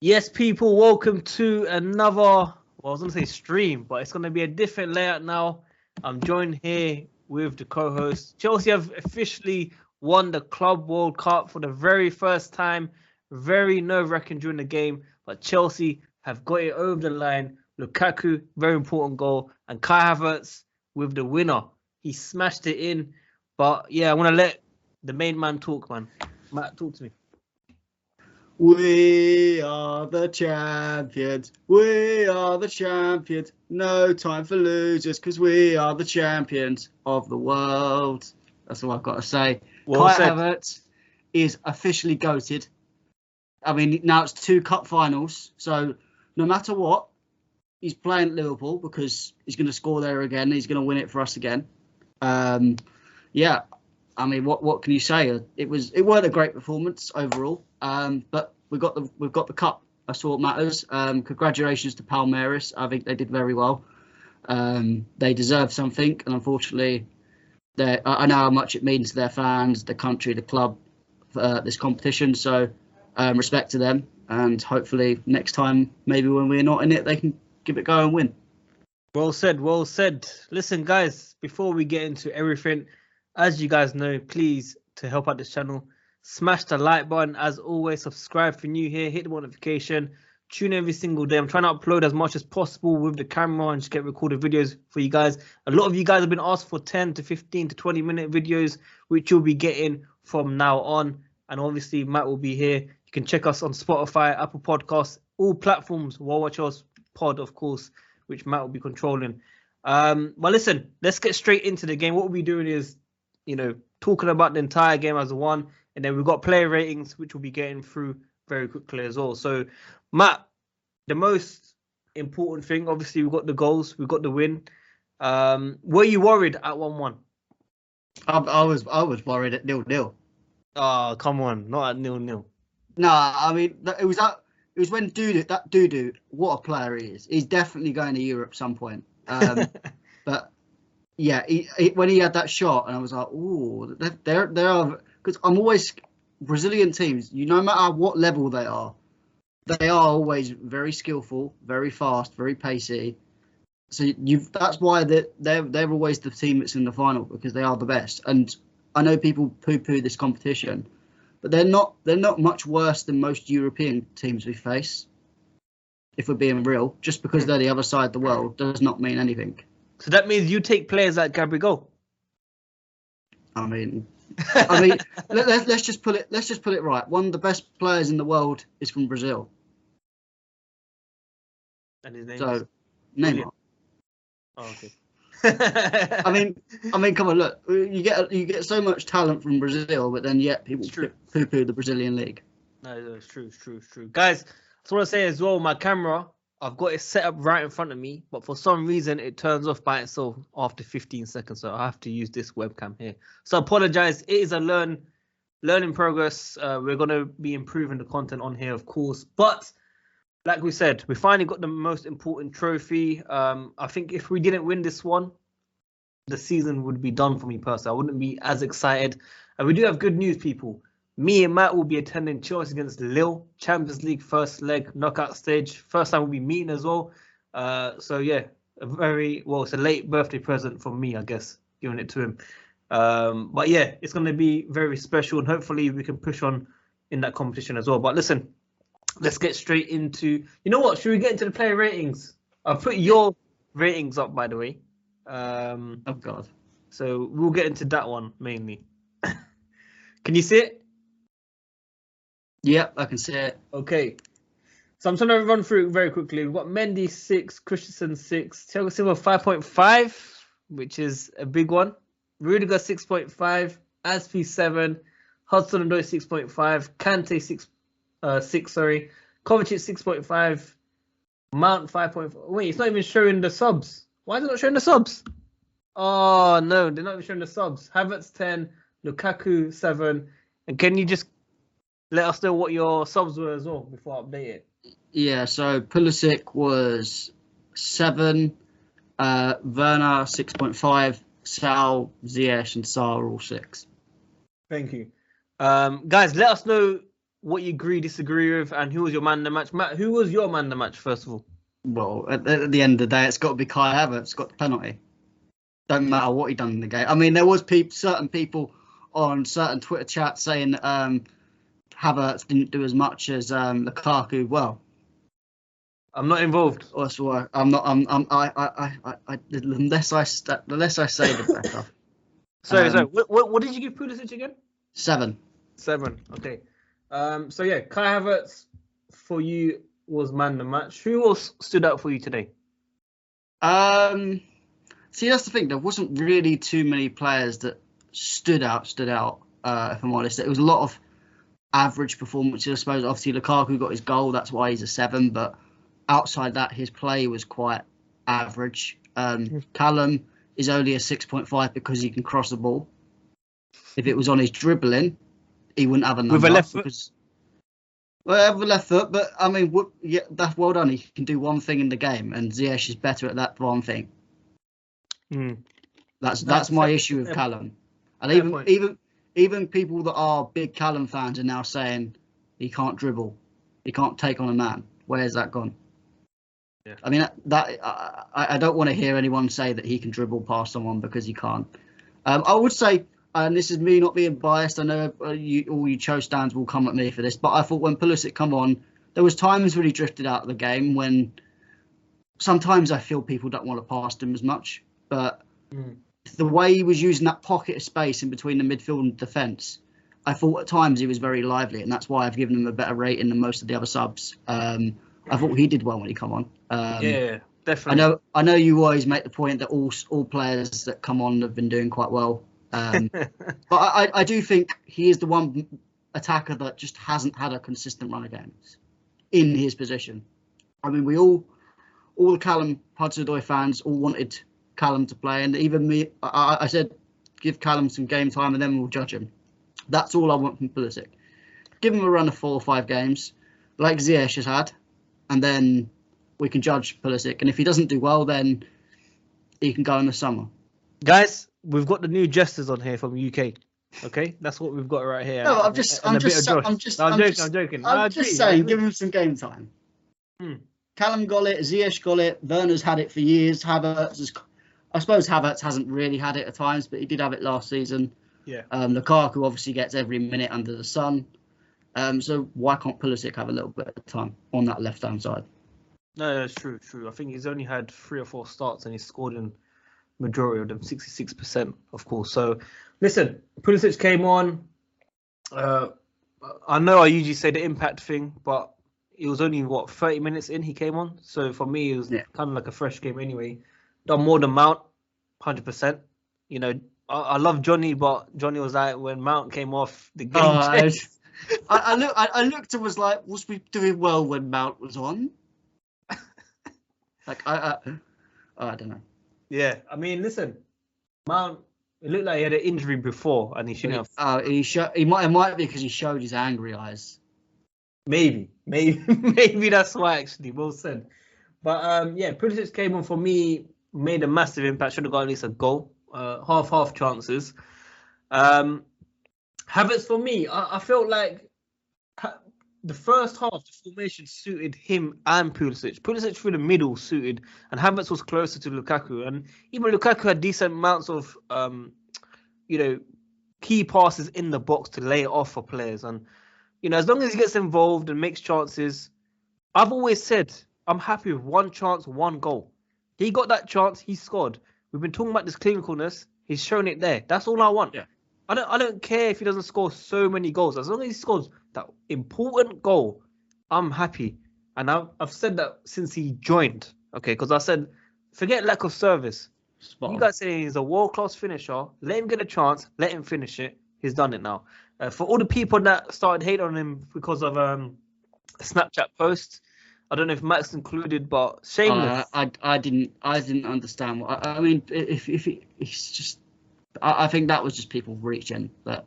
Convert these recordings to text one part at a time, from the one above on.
Yes, people, welcome to another, well, I was going to say stream, but it's going to be a different layout now. I'm joined here with the co-host. Chelsea have officially won the Club World Cup for the very first time. Very nerve-wracking during the game, but Chelsea have got it over the line. Lukaku, very important goal, and Kai Havertz with the winner. He smashed it in, but yeah, I want to let the main man talk, man. Matt, talk to me. We are the champions. We are the champions. No time for losers because we are the champions of the world. That's all I've got to say. Well Kai said. Havertz is officially goated. I mean, now it's 2 cup finals. So no matter what, he's playing at Liverpool because he's going to score there again. He's going to win it for us again. Yeah. I mean, what can you say? It weren't a great performance overall, but we've got the cup. That's what matters. Congratulations to Palmeiras. I think they did very well. They deserve something, and unfortunately, I know how much it means to their fans, the country, the club, this competition. So respect to them, and hopefully next time, maybe when we're not in it, they can give it a go and win. Well said, well said. Listen, guys, before we get into everything, as you guys know, please, to help out this channel, smash the like button. As always, subscribe if you're new here, hit the notification, tune in every single day. I'm trying to upload as much as possible with the camera and just get recorded videos for you guys. A lot of you guys have been asked for 10 to 15 to 20 minute videos, which you'll be getting from now on. And obviously, Matt will be here. You can check us on Spotify, Apple Podcasts, all platforms, WorldWideChels pod, of course, which Matt will be controlling. But listen, let's get straight into the game. What we'll be doing is, talking about the entire game as one, and then we've got player ratings, which we'll be getting through very quickly as well. So, Matt, the most important thing, obviously, we've got the goals, we've got the win. Were you worried at 1-1? I was worried at 0-0. Oh, come on, not at 0-0. No, I mean it was when Dudu, what a player he is. He's definitely going to Europe at some point. But yeah, when he had that shot, and I was like, "Ooh, there are." Because I'm always Brazilian teams. No matter what level they are always very skillful, very fast, very pacey. So that's why they're always the team that's in the final, because they are the best. And I know people poo-poo this competition, but they're not much worse than most European teams we face. If we're being real, just because they're the other side of the world does not mean anything. So that means you take players like Gabriel. I mean, let's just put it right. One of the best players in the world is from Brazil. And his name is Neymar. Oh, okay. I mean, come on, look. You get so much talent from Brazil, but then yet people poo-poo the Brazilian league. No, it's true. Guys, I just want to say as well, my camera, I've got it set up right in front of me, but for some reason it turns off by itself after 15 seconds, so I have to use this webcam here. So I apologize. It is a learning progress. We're going to be improving the content on here, of course, but like we said, we finally got the most important trophy. I think if we didn't win this one, the season would be done for me personally. I wouldn't be as excited. And we do have good news, people. Me and Matt will be attending Chelsea against Lille, Champions League first leg, knockout stage. First time we'll be meeting as well. So yeah, it's a late birthday present from me, I guess, giving it to him. But yeah, it's going to be very special, and hopefully we can push on in that competition as well. But listen, let's get straight into, you know what? Should we get into the player ratings? I've put your ratings up, by the way. Oh God. So we'll get into that one mainly. Can you see it? Yep, I can see it. Okay. So I'm trying to run through it very quickly. We've got Mendy 6, Christensen 6, Thiago Silva 5.5, which is a big one. Rudiger 6.5, Aspi 7, Hudson-Odoi 6.5, Kante 6, Kovacic 6.5, Mount 5.4. Wait, it's not even showing the subs. Why is it not showing the subs? Oh no, they're not even showing the subs. Havertz 10, Lukaku 7. And can you just let us know what your subs were as well before I update it? Yeah, so Pulisic was 7, Werner 6.5, Sal, Ziyech and Sarr are all 6. Thank you. Guys, let us know what you agree, disagree with, and who was your man in the match. Matt, who was your man in the match, first of all? Well, at the end of the day, it's got to be Kai Havertz. Got the penalty. Don't matter what he done in the game. I mean, there was certain people on certain Twitter chats saying Havertz didn't do as much as Lukaku. Well, I'm not involved. Also, I'm not. The less I say, the better. Sorry. What did you give Pulisic again? 7. 7. Okay. So yeah, Kai Havertz for you was man of the match. Who else stood out for you today? See, that's the thing. There wasn't really too many players that stood out. If I'm honest, it was a lot of average performances. I suppose. Obviously, Lukaku got his goal. That's why he's a 7. But outside that, his play was quite average. Callum is only a 6.5 because he can cross the ball. If it was on his dribbling, he wouldn't have a number. With a left foot? Well, with a left foot, but I mean, yeah, that's well done. He can do one thing in the game, and Ziyech is better at that one thing. That's my issue with Callum. And even people that are big Callum fans are now saying he can't dribble, he can't take on a man. Where's that gone? Yeah. I mean, I don't want to hear anyone say that he can dribble past someone because he can't. I would say, and this is me not being biased, I know all you Chelsea stands will come at me for this, but I thought when Pulisic come on, there was times when he drifted out of the game when sometimes I feel people don't want to pass him as much, but the way he was using that pocket of space in between the midfield and defence, I thought at times he was very lively, and that's why I've given him a better rating than most of the other subs. I thought he did well when he come on. Yeah, definitely. I know you always make the point that all players that come on have been doing quite well. But I do think he is the one attacker that just hasn't had a consistent run of games in his position. I mean, all the Callum Hudson-Odoi fans all wanted Callum to play, and even me, I said, give Callum some game time and then we'll judge him. That's all I want from Pulisic. Give him a run of 4 or 5 games, like Ziyech has had, and then we can judge Pulisic. And if he doesn't do well, then he can go in the summer. Guys, we've got the new jesters on here from UK. Okay, that's what we've got right here. No, I'm just saying, give him some game time. Callum got it, Ziyech got it, Werner's had it for years. I suppose Havertz hasn't really had it at times, but he did have it last season. Yeah. Lukaku obviously gets every minute under the sun. So why can't Pulisic have a little bit of time on that left-hand side? No, that's true. I think he's only had 3 or 4 starts and he's scored in majority of them, 66%, of course. So, listen, Pulisic came on. I know I usually say the impact thing, but it was only, 30 minutes in he came on. So, for me, it was kind of like a fresh game anyway. Done more than Mount, 100%. You know, I love Johnny, but Johnny was like, when Mount came off, the game changed. I looked and was like, was we doing well when Mount was on? I don't know. Yeah, I mean, listen, Mount, it looked like he had an injury before and he shouldn't have. It might be because he showed his angry eyes. Maybe that's why, actually, well said. But yeah, Pulisic came on for me, made a massive impact, should have got at least a goal, half chances. Havertz for me, I felt like the first half, the formation suited him and Pulisic. Pulisic through the middle suited, and Havertz was closer to Lukaku. And even Lukaku had decent amounts of, key passes in the box to lay it off for players. And, as long as he gets involved and makes chances, I've always said I'm happy with 1 chance, 1 goal. He got that chance, he scored. We've been talking about this clinicalness. He's shown it there. That's all I want. Yeah. I don't care if he doesn't score so many goals. As long as he scores that important goal, I'm happy. And I've said that since he joined. Okay, because I said, forget lack of service. You guys say he's a world-class finisher. Let him get a chance. Let him finish it. He's done it now. For all the people that started hating on him because of a Snapchat post, I don't know if Max included, but shameless. I didn't understand. I mean, if it's just. I think that was just people reaching. But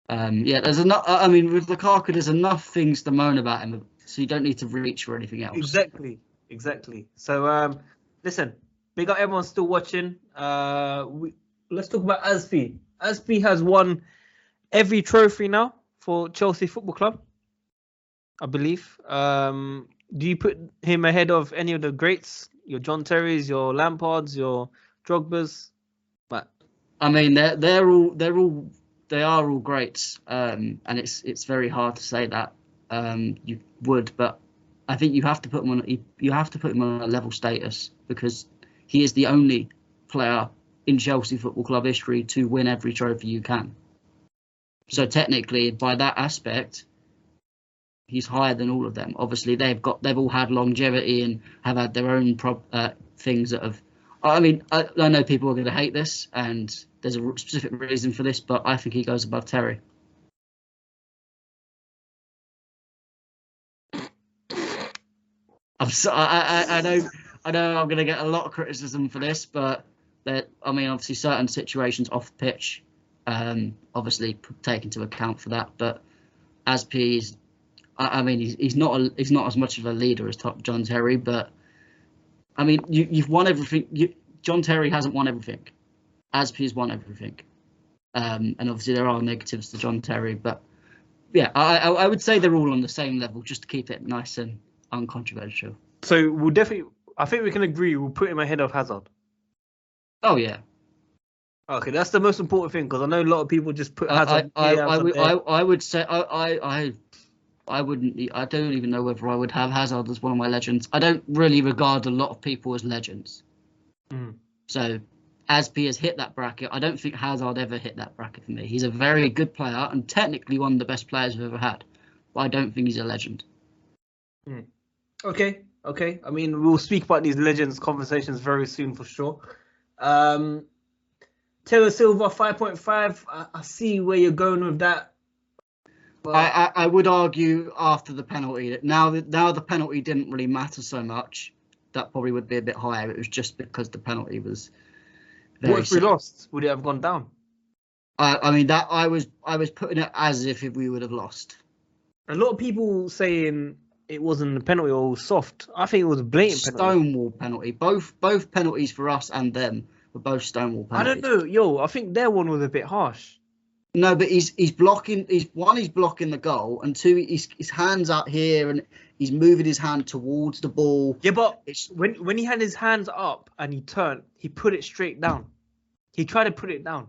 there's enough. I mean, with Lukaku, there's enough things to moan about him, so you don't need to reach for anything else. Exactly. So listen, big up everyone still watching. Let's talk about Aspi. Aspi has won every trophy now for Chelsea Football Club. I believe. Do you put him ahead of any of the greats? Your John Terrys, your Lampards, your Drogbas? But I mean, they are all greats, and it's very hard to say that you would, but I think you have to put him on a level status because he is the only player in Chelsea Football Club history to win every trophy you can. So technically, by that aspect, he's higher than all of them. Obviously, they've all had longevity and have had their own things that have. I mean, I know people are going to hate this, and there's a specific reason for this, but I think he goes above Terry. I know I'm going to get a lot of criticism for this, but obviously certain situations off the pitch, obviously take into account for that. But as he's not as much of a leader as John Terry, but I mean, you've won everything. John Terry hasn't won everything. Aspe's won everything, and obviously there are negatives to John Terry, but yeah, I would say they're all on the same level, just to keep it nice and uncontroversial. So I think we can agree. We'll put him ahead of Hazard. Oh yeah. Okay, that's the most important thing because I know a lot of people just put Hazard. I would say I wouldn't. I don't even know whether I would have Hazard as one of my legends. I don't really regard a lot of people as legends. So, Aspe has hit that bracket. I don't think Hazard ever hit that bracket for me. He's a very good player and technically one of the best players we've ever had. But I don't think he's a legend. Okay. I mean, we'll speak about these legends conversations very soon for sure. Taylor Silva 5.5. I see where you're going with that. But I would argue after the penalty that now the penalty didn't really matter so much. That probably would be a bit higher. It was just because the penalty was. What if we lost? Would it have gone down? I mean that I was putting it as if we would have lost. A lot of people saying it wasn't a penalty or soft. I think it was a blatant penalty. Stonewall penalty. Both penalties for us and them were both Stonewall penalties. I don't know, I think their one was a bit harsh. No, but he's blocking. He's blocking the goal, and two, his hands out here, and he's moving his hand towards the ball. Yeah, but when he had his hands up and he turned, he put it straight down. He tried to put it down.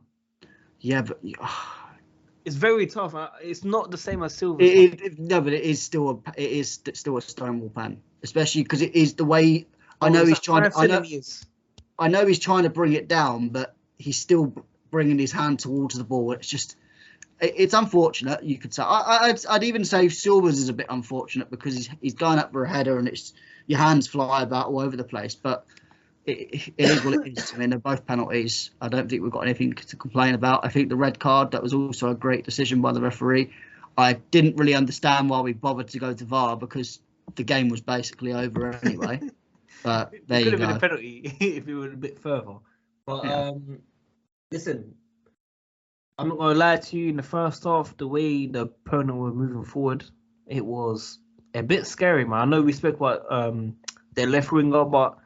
Yeah, but it's very tough. It's not the same as Silva. No, but it is still a Stonewall pen, especially because it is the way. I know he's trying to. I know he's trying to bring it down, but he's still bringing his hand towards the ball. It's unfortunate, you could say. I'd even say Silva's is a bit unfortunate because he's going up for a header and your hands fly about all over the place. But it is what it is. I mean, they're both penalties. I don't think we've got anything to complain about. I think the red card, that was also a great decision by the referee. I didn't really understand why we bothered to go to VAR because the game was basically over anyway. But there you go. It could have been a penalty if it were a bit further. But yeah. Listen, I'm not going to lie to you. In the first half, the way the opponent were moving forward, it was a bit scary, man. I know we spoke about their left winger, but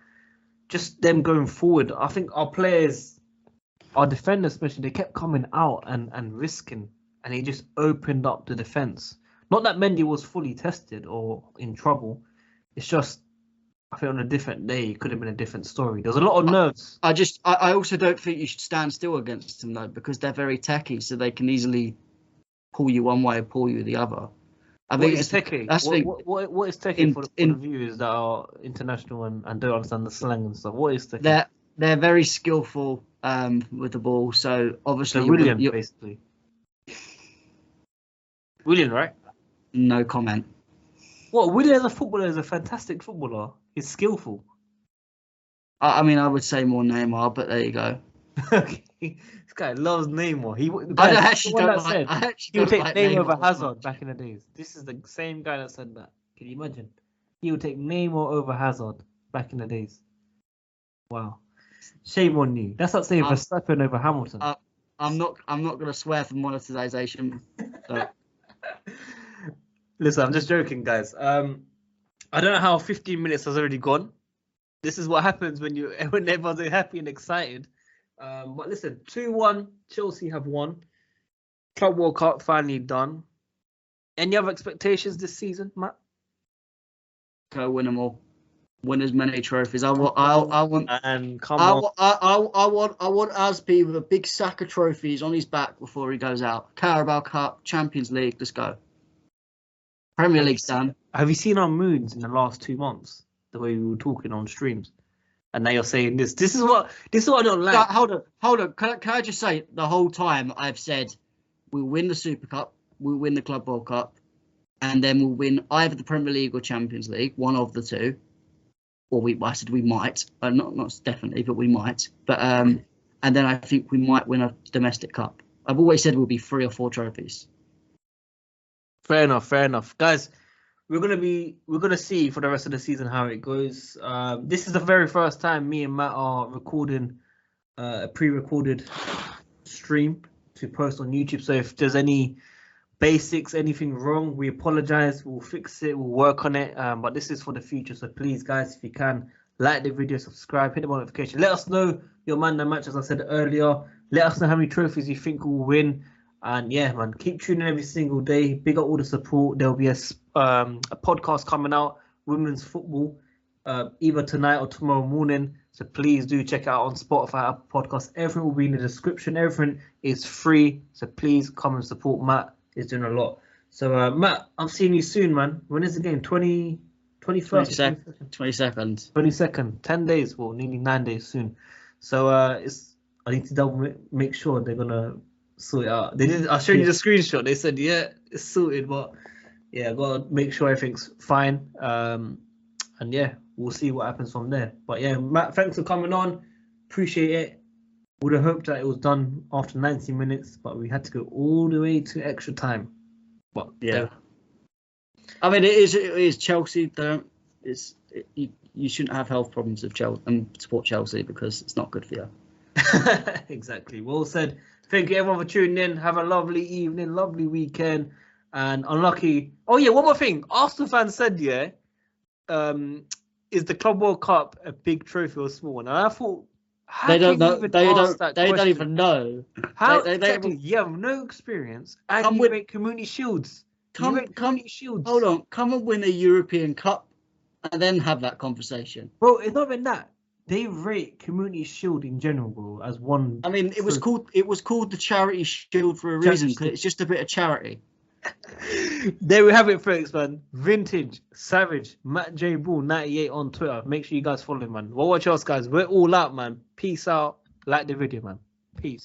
just them going forward, I think our players, our defenders especially, they kept coming out and risking, and it just opened up the defence. Not that Mendy was fully tested or in trouble. It's just, I think on a different day, it could have been a different story. There's a lot of nerves. I also don't think you should stand still against them, though, because they're very techy, so they can easily pull you one way or pull you the other. I think it's techie. What is techie for the viewers that are international and don't understand the slang and stuff? What is techie? They're very skillful with the ball, so obviously... So William, basically. William, right? No comment. What, William as a footballer is a fantastic footballer. He's skillful. I mean, I would say more Neymar, but there you go. Okay. This guy loves Neymar. He would take Neymar over Hazard back in the days. This is the same guy that said that. Can you imagine? He would take Neymar over Hazard back in the days. Wow. Shame on you. That's not saying Verstappen over Hamilton. I'm not going to swear for monetization. So. Listen, I'm just joking, guys. I don't know how 15 minutes has already gone. This is what happens when everyone's happy and excited. But listen, 2-1, Chelsea have won. Club World Cup finally done. Any other expectations this season, Matt? Go win them all. Win as many trophies. I want Aspi with a big sack of trophies on his back before he goes out. Carabao Cup, Champions League, let's go. Premier League's done. Have you seen our moods in the last 2 months? The way we were talking on streams, and now you're saying this. This is what I don't like. Hold on. Can I just say, the whole time I've said we'll win the Super Cup, we'll win the Club World Cup, and then we'll win either the Premier League or Champions League, one of the two. Or I said we might, not definitely, but we might. But and then I think we might win a domestic cup. I've always said we'll be 3 or 4 trophies. Fair enough, guys. We're gonna see for the rest of the season how it goes. This is the very first time me and Matt are recording a pre-recorded stream to post on YouTube. So if there's any basics, anything wrong, we apologize. We'll fix it. We'll work on it. But this is for the future. So please, guys, if you can, like the video, subscribe, hit the notification. Let us know your man of the match, as I said earlier. Let us know how many trophies you think we'll win. And yeah, man, keep tuning every single day. Big up all the support. There'll be a podcast coming out, women's football, either tonight or tomorrow morning. So please do check it out on Spotify, Apple Podcasts. Everything will be in the description. Everything is free. So please come and support Matt. He's doing a lot. So Matt, I'm seeing you soon, man. When is the game? 21st? 22nd. 22nd. 10 days. Well, nearly 9 days soon. So I need to make sure they're gonna sort it out. They did. I showed you the screenshot. They said, yeah, it's sorted, but yeah, I gotta make sure everything's fine. And yeah, we'll see what happens from there. But yeah, Matt, thanks for coming on. Appreciate it. Would have hoped that it was done after 90 minutes, but we had to go all the way to extra time. But yeah, I mean, it is Chelsea. You shouldn't have health problems with Chelsea and support Chelsea because it's not good for you. Exactly. Well said. Thank you everyone for tuning in. Have a lovely evening, lovely weekend, and unlucky. Oh yeah, one more thing. Arsenal fans said, yeah, is the Club World Cup a big trophy or small one? And I thought, they don't even know. How exactly? You have no experience, and you make community shields. Shields. Hold on, come and win a European Cup, and then have that conversation. Bro, it's not even that. They rate Community Shield in general, bro, as one. I mean, it was called the Charity Shield for a reason, because it's just a bit of charity. There we have it, folks, man. Vintage, Savage, Matt J. Bull 98 on Twitter. Make sure you guys follow him, man. WorldWideChels, guys. We're all out, man. Peace out. Like the video, man. Peace.